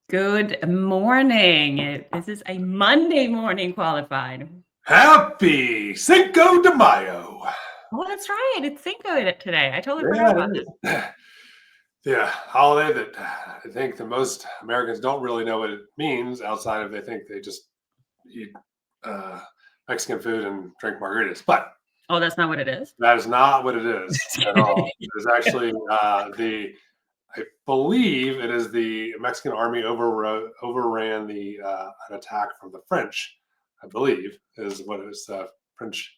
Good morning. This is a Monday morning qualified. Happy Cinco de Mayo. Oh, that's right. It's Cinco today. I totally forgot Yeah, about it this. is. Yeah, holiday that I think the most Americans don't really know what it means outside of they think they just eat uh, Mexican food and drink margaritas. But Oh, that's not what it is. that is not what it is Just at kidding. all. It is actually I believe it is the Mexican army overran an attack from the French. I believe is what it is. French.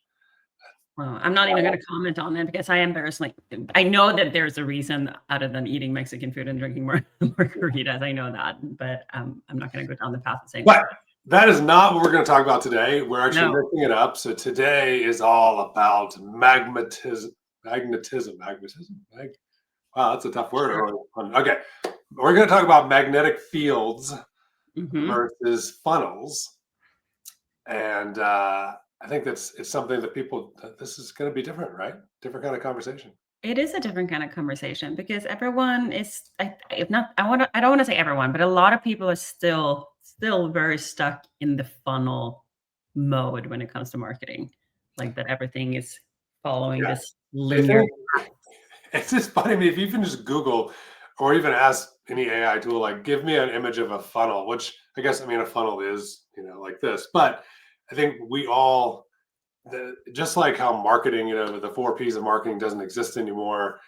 Well, I'm not even going to comment on it because I am embarrassed. Like, I know that there's a reason other than eating Mexican food and drinking margaritas. I know that, but I'm not going to go down the path of saying But that is not what we're going to talk about today. We're actually no. mixing it up. So today is all about magnetism. Wow, that's a tough word. Sure. Okay. We're going to talk about magnetic fields Mm-hmm. versus funnels. And I think it's something that this is going to be different, right? Different kind of conversation. It is a different kind of conversation because everyone is, if not, I don't want to say everyone, but a lot of people are still very stuck in the funnel mode when it comes to marketing. Like that everything is following Yeah. this I linear. think it's just funny. I mean, if you even just Google or even ask any AI tool, like, give me an image of a funnel, which I guess, I mean, a funnel is, like this. But I think we all, just like how marketing, the 4 Ps of marketing doesn't exist anymore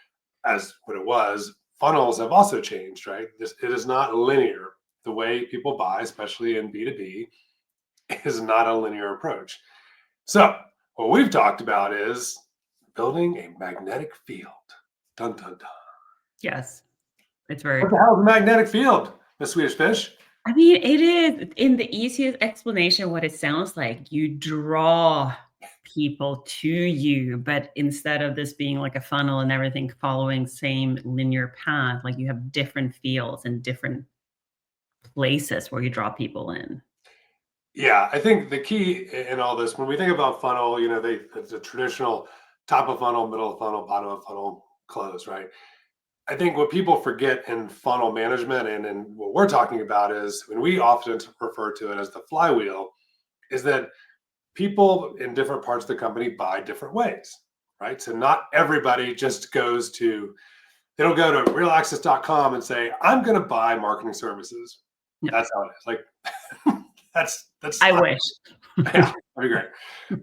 as what it was, funnels have also changed, right? It is not linear. The way people buy, especially in B2B, is not a linear approach. So, what we've talked about is building a magnetic field. Dun, dun, dun. Yes, it's very What the hell is a magnetic field, Miss Swedish Fish? I mean, it is in the easiest explanation what it sounds like. You draw people to you, but instead of this being like a funnel and everything following same linear path, like you have different fields and different places where you draw people in. Yeah, I think the key in all this, when we think about funnel, it's a traditional top of funnel, middle of funnel, bottom of funnel, close, right? I think what people forget in funnel management and what we're talking about is when we often refer to it as the flywheel, is that people in different parts of the company buy different ways, right? So not everybody just they don't go to realaccess.com and say, I'm going to buy marketing services. No, That's how it is. Like, that's I not, wish. yeah, that'd be great.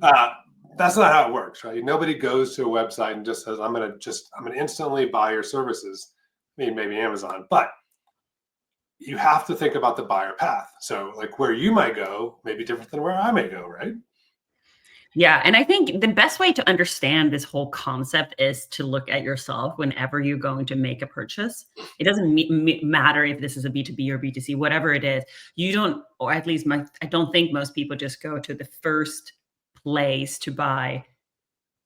Uh, that's not how it works, right? Nobody goes to a website and just says, I'm going to instantly buy your services. I mean, maybe Amazon, but you have to think about the buyer path. So like where you might go may be different than where I may go, right? Yeah, and I think the best way to understand this whole concept is to look at yourself whenever you're going to make a purchase. It doesn't matter if this is a B2B or B2C, whatever it is. You don't, or at least I don't think most people just go to the first place to buy.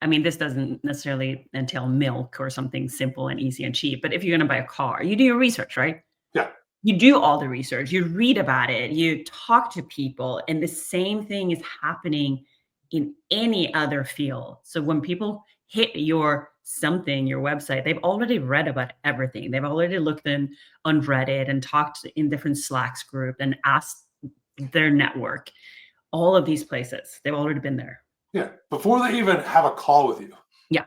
I mean, this doesn't necessarily entail milk or something simple and easy and cheap, but if you're going to buy a car, you do your research, right? Yeah. You do all the research, you read about it, you talk to people, and the same thing is happening in any other field. So when people hit your website, they've already read about everything. They've already looked on Reddit and talked in different Slacks group and asked their network. All of these places, they've already been there. Yeah. Before they even have a call with you. Yeah.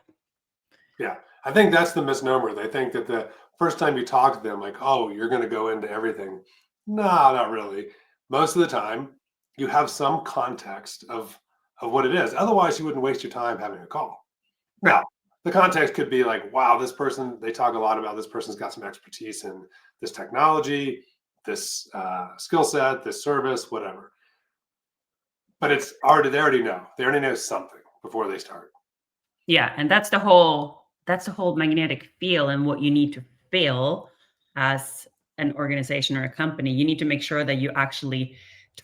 Yeah. I think that's the misnomer. They think that the first time you talk to them, like, oh, you're going to go into everything. No, not really. Most of the time, you have some context of what it is. Otherwise, you wouldn't waste your time having a call. Now, the context could be like, wow, this person, they talk a lot about this person's got some expertise in this technology, this skill set, this service, whatever. But they already know. They already know something before they start. Yeah, and that's the whole magnetic field and what you need to feel as an organization or a company. You need to make sure that you actually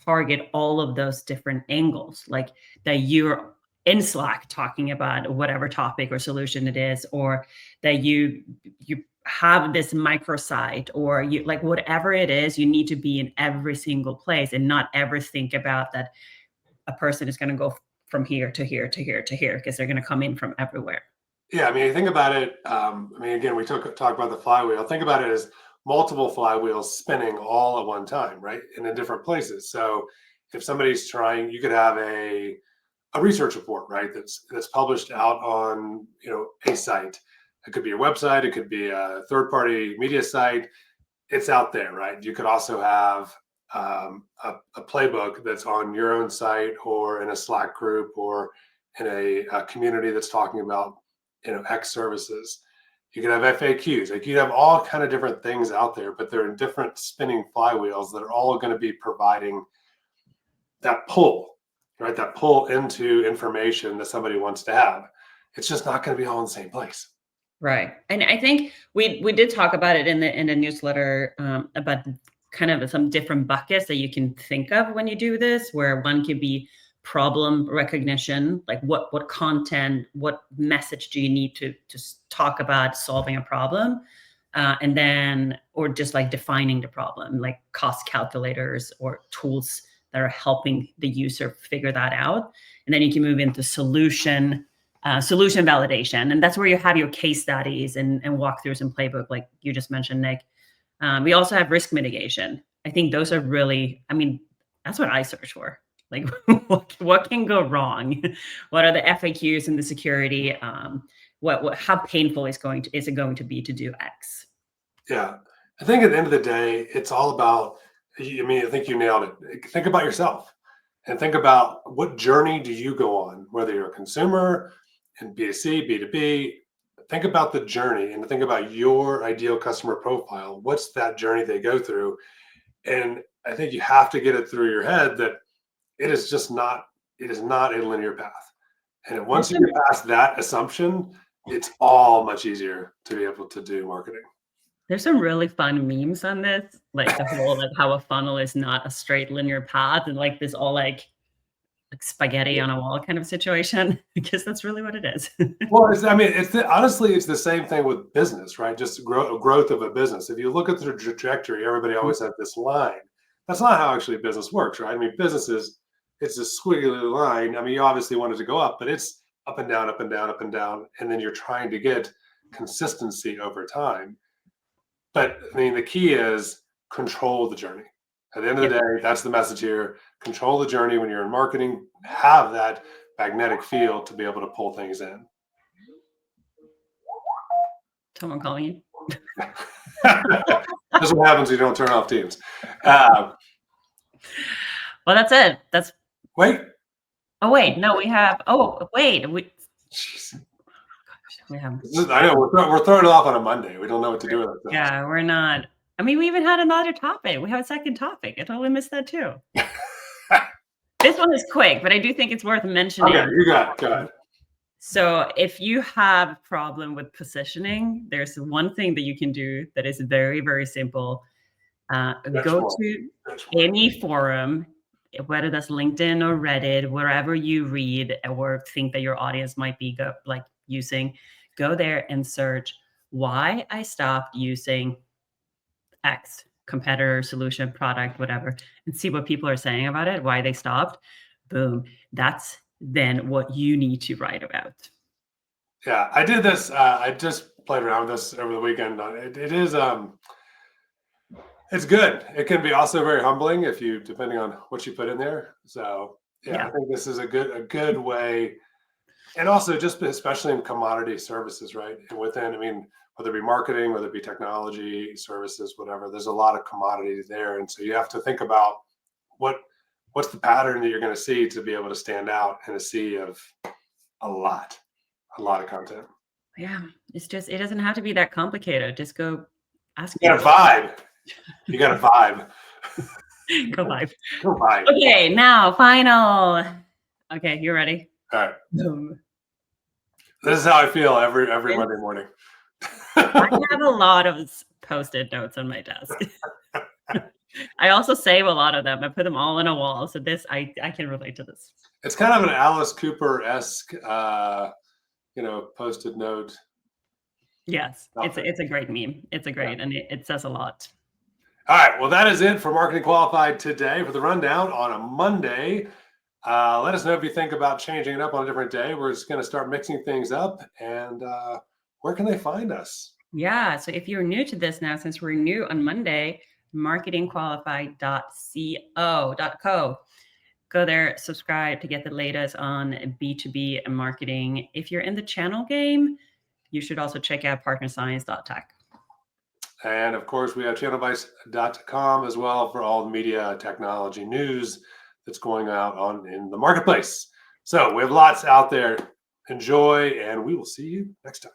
target all of those different angles, like that you're in Slack talking about whatever topic or solution it is, or that you have this microsite, or you like whatever it is, you need to be in every single place and not ever think about that a person is going to go from here to here to here to here because they're going to come in from everywhere. Yeah, I mean, think about it. I mean, again, we talk about the flywheel. Think about it as multiple flywheels spinning all at one time, right? And in different places. So if somebody's trying, you could have a research report, right? That's published out on, a site. It could be your website. It could be a third-party media site. It's out there, right? You could also have a playbook that's on your own site or in a Slack group or in a community that's talking about, X services. You could have FAQs. Like you have all kind of different things out there, but they're in different spinning flywheels that are all going to be providing that pull, right? That pull into information that somebody wants to have. It's just not going to be all in the same place. Right. And I think we did talk about it in the newsletter, about kind of some different buckets that you can think of when you do this, where one could be problem recognition, like what content, what message do you need to talk about solving a problem, and then, or just like defining the problem, like cost calculators or tools that are helping the user figure that out. And then you can move into solution validation. And that's where you have your case studies and walkthroughs and playbook, like you just mentioned, Nick. We also have risk mitigation. I think those are really, that's what I search for. Like what can go wrong? What are the FAQs and the security? How painful is it going to be to do X? Yeah. I think at the end of the day, it's all about, I think you nailed it. Think about yourself and think about what journey do you go on, whether you're a consumer in B2C, B2B. Think about the journey and think about your ideal customer profile. What's that journey they go through? And I think you have to get it through your head that it is not a linear path. And once you get past that assumption, it's all much easier to be able to do marketing. There's some really fun memes on this, like the whole like how a funnel is not a straight linear path, and like this all like spaghetti on a wall kind of situation, because that's really what it is. Well, honestly, it's the same thing with business, right? Just growth of a business. If you look at the trajectory, everybody always has this line. That's not how actually business works, right? It's a squiggly line. You obviously want it to go up, but it's up and down, up and down, up and down. And then you're trying to get consistency over time. But the key is control the journey. At the end of the day, that's the message here. Control the journey when you're in marketing. Have that magnetic field to be able to pull things in. Someone calling you? That's what happens when you don't turn off Teams. Well, that's it. Wait. Oh, wait. No, we have. Oh, wait. We have. I know we're throwing it off on a Monday. We don't know what to do with it. Yeah, we're not. We even had another topic. We have a second topic. I totally missed that too. This one is quick, but I do think it's worth mentioning. Okay, you got it. Go ahead. So if you have a problem with positioning, there's one thing that you can do that is very, very simple. Go to any forum, whether that's LinkedIn or Reddit, wherever you read or think that your audience might be using. Go there and search why I stopped using X competitor, solution, product, whatever, and see what people are saying about it, why they stopped. Boom. That's then what you need to write about. Yeah, I did this. I just played around with this over the weekend. It is, it's good. It can be also very humbling depending on what you put in there. So yeah. I think this is a good way. And also just especially in commodity services, right? And within, whether it be marketing, whether it be technology, services, whatever, there's a lot of commodity there. And so you have to think about what's the pattern that you're going to see to be able to stand out in a sea of a lot of content. Yeah. It doesn't have to be that complicated. Just go ask. You got a vibe. You got a vibe. Go vibe. Go vibe. Okay. Now final. Okay. You ready? All right. This is how I feel every Monday morning. I have a lot of Post-it notes on my desk. I also save a lot of them. I put them all on a wall. So I can relate to this. It's kind of an Alice Cooper-esque, Post-it note. Yes, it's a great meme. It's a great, and it says a lot. All right. Well, that is it for Marketing Qualified today for the rundown on a Monday. Let us know if you think about changing it up on a different day. We're just going to start mixing things up. And where can they find us? Yeah. So if you're new to this now, since we're new on Monday, marketingqualified.co. Go there, subscribe to get the latest on B2B and marketing. If you're in the channel game, you should also check out partnerscience.tech. And of course, we have channelvice.com as well for all the media technology news that's going out in the marketplace. So we have lots out there. Enjoy, and we will see you next time.